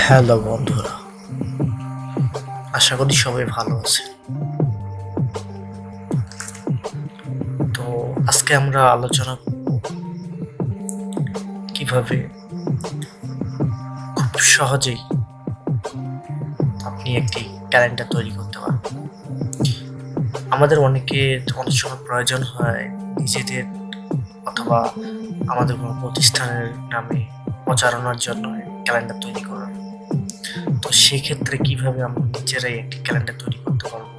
Hello বন্ধুরা, আশা করি সবাই ভালো আছে। তো আজকে আমরা আলোচনা করব কিভাবে খুব সহজেই আপনি একটি ক্যালেন্ডার তৈরি করতে পারবেন। আমাদের অনেক সময় প্রয়োজন হয় নিজেদের অথবা আমাদের কোনো প্রতিষ্ঠানের নামে প্রচারণার জন্য ক্যালেন্ডার তৈরি করার। তো সেক্ষেত্রে কিভাবে আমরা নিজেরাই একটি ক্যালেন্ডার তৈরি করতে পারবো,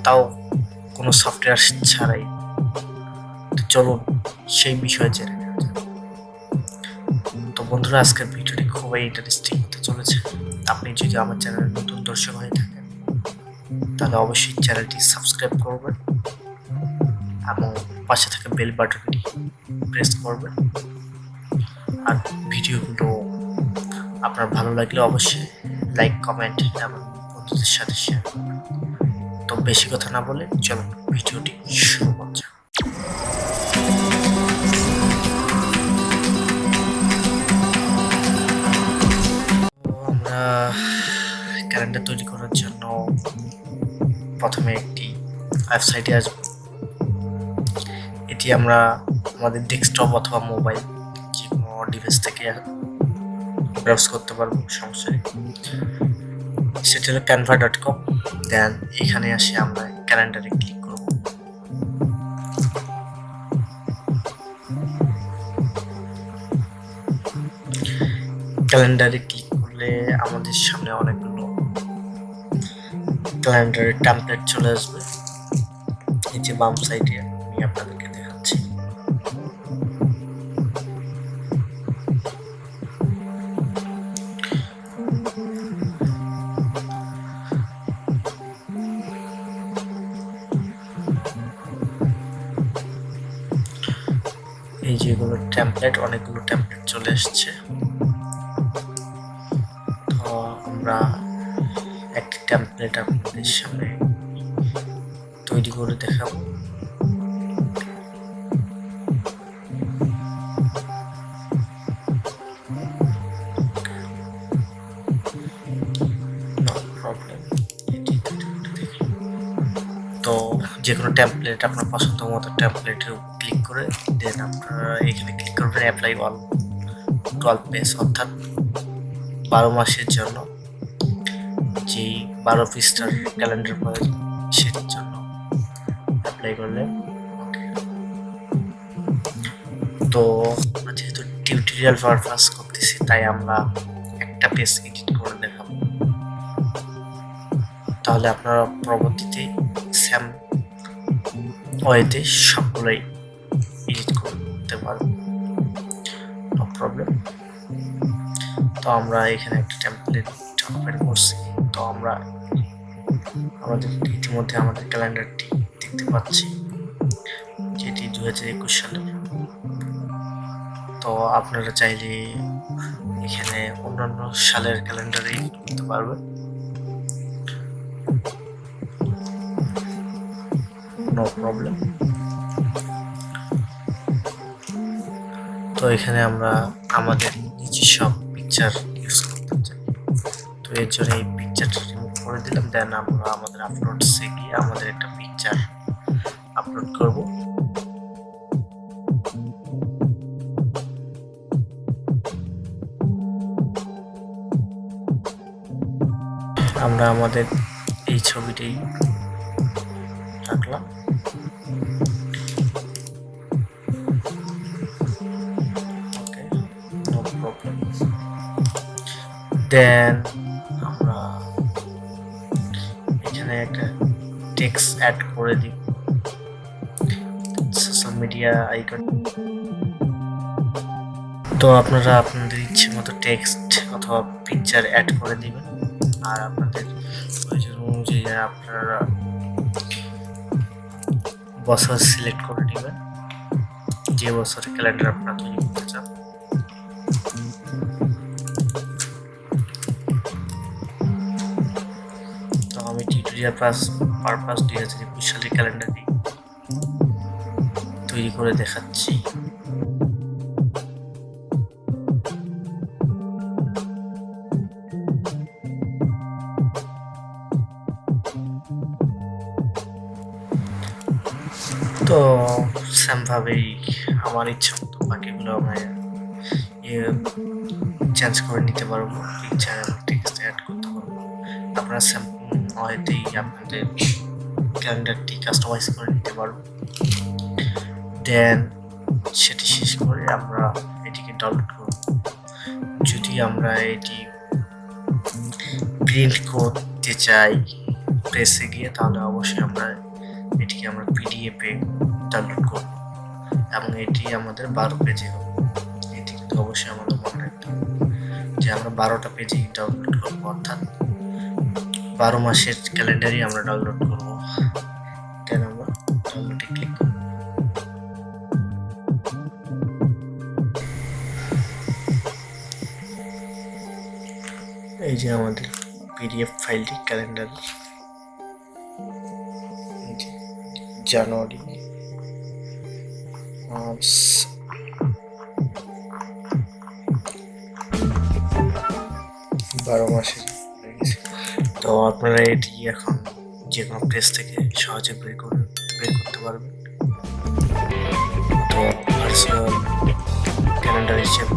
তাও কোনো সফটওয়্যার ছাড়াই। চলুন সেই বিষয়ে জেনে নেওয়া যাক। তো বন্ধুরা, আজকের ভিডিওটি খুবই ইন্টারেস্টিং হতে চলেছে। আপনি যদি আমার চ্যানেলের নতুন দর্শক হয়ে থাকেন তাহলে অবশ্যই চ্যানেলটি সাবস্ক্রাইব করবেন এবং পাশে থাকা বেল বাটনটি প্রেস করবেন। আর ভিডিওগুলো আপনার ভালো লাগলে অবশ্যই লাইক, কমেন্ট এবং বন্ধুদের সাথে শেয়ার করবেন। তো বেশি কথা না বলে চলুন ভিডিওটি শুরু করা যাক। আমরা ক্যালেন্ডার তৈরি করার জন্য প্রথমে একটি ওয়েবসাইটে আসবো। এটি আমরা আমাদের ডেস্কটপ অথবা মোবাইল যে কোনো ডিভাইস থেকে ব্রাউজ করতে পারবো, সমস্যা নেই। সেটা হলো canva.com। দেন এখানে আসে আমরা ক্যালেন্ডারে ক্লিক করব। ক্যালেন্ডারে ক্লিক করলে আমাদের সামনে অনেকগুলো ক্যালেন্ডারের টেমপ্লেট চলে আসবে। এই যে বাম সাইডে আমি আপনাদেরকে দেখাচ্ছি। এই যেগুলো টেমপ্লেট, অনেকগুলো টেমপ্লেট চলে এসছে। তো আমরা একটি টেমপ্লেট আপনাদের সামনে তৈরি করে দেখাবো। তো যে কোনো টেমপ্লেট আপনার পছন্দ মতো টেমপ্লেটের উপর ক্লিক করে দেন আপনারা এখানে ক্লিক করবেন অ্যাপ্লাই অল 12 পেজ, অর্থাৎ 12 মাসের জন্য যেই 12 পৃষ্ঠার ক্যালেন্ডার প্রয়োজন সেটার জন্য অ্যাপ্লাই করলেন। তো আমরা যেহেতু টিউটোরিয়াল পারপাস করতেছি তাই আমরা একটা পেজ এডিট করে দেখাবো, তাহলে আপনারা পরবর্তীতে সেম ওয়েতে সবগুলোই এডিট করতে পারবেন, নো প্রবলেম। তো আমরা এখানে একটা টেমপ্লেট ওপেন করছি। তো আমরা ইতিমধ্যে আমাদের ক্যালেন্ডারটি দেখতে পাচ্ছি, যেটি 2021 সালের। তো আপনারা চাইলে এখানে অন্যান্য সালের ক্যালেন্ডারে করতে পারবেন, নো প্রবলেম। তো এখানে আমরা আমাদের নিজস্ব পিকচার ইউজ করতে চাই। তো এর জন্য এই পিকচারটা রিমুভ করে দিলাম। দেন আমরা আমাদের আপলোডসে গিয়ে আমাদের একটা পিকচার আপলোড করব। আমরা আমাদের এই ছবিটাই রাখলাম। দেন আমরা এখানে একটা টেক্সট অ্যাড করে দিব, সোশ্যাল মিডিয়া আইকন। তো আপনারা আপনাদের ইচ্ছে মতো টেক্সট অথবা পিকচার অ্যাড করে দিবেন। আর আপনাদের প্রয়োজন অনুযায়ী আপনারা বছর সিলেক্ট করে নেবেন, যে বছরের ক্যালেন্ডার আপনারা তৈরি করতে চান। তো আমি টিউটোরিয়াল পারপাস 2021 সালের ক্যালেন্ডারটি তৈরি করে দেখাচ্ছি। তো সেমভাবেই আমার ইচ্ছা মতো বাকিগুলো আমরা চেঞ্জ করে নিতে পারবো, পিকচার এবং টেক্সট অ্যাড করতে পারবো। আপনারা সেম ওয়েতেই আপনাদের ক্যালেন্ডারটি কাস্টমাইজ করে নিতে পারবো। দেন সেটি শেষ করে আমরা এটিকে ডাউনলোড করব। যদি আমরা এটি প্রিন্ট করতে চাই প্রেসে গিয়ে, তাহলে অবশ্যই আমরা এটিকে পিডিএফে ডাউনলোড করব এবং এটি আমাদের 12 পেজে হবে। এটি কিন্তু অবশ্যই আমাদের মনে রাখতে হবে যে আমরা 12টা পেজেই ডাউনলোড করবো, অর্থাৎ 12 মাসের ক্যালেন্ডারই আমরা ডাউনলোড করবো। দেন আমরা ডাউনলোডে ক্লিক করব। এই যে আমাদের পিডিএফ ফাইলটি ক্যালেন্ডার জানুয়ারি, মার্চ, বারো মাসের হয়ে গেছে। তো আপনারা এটি এখন যে কোনো প্লেস থেকে সহজে বের করতে পারবেন। তো ভার্চুয়াল ক্যালেন্ডার হিসেবে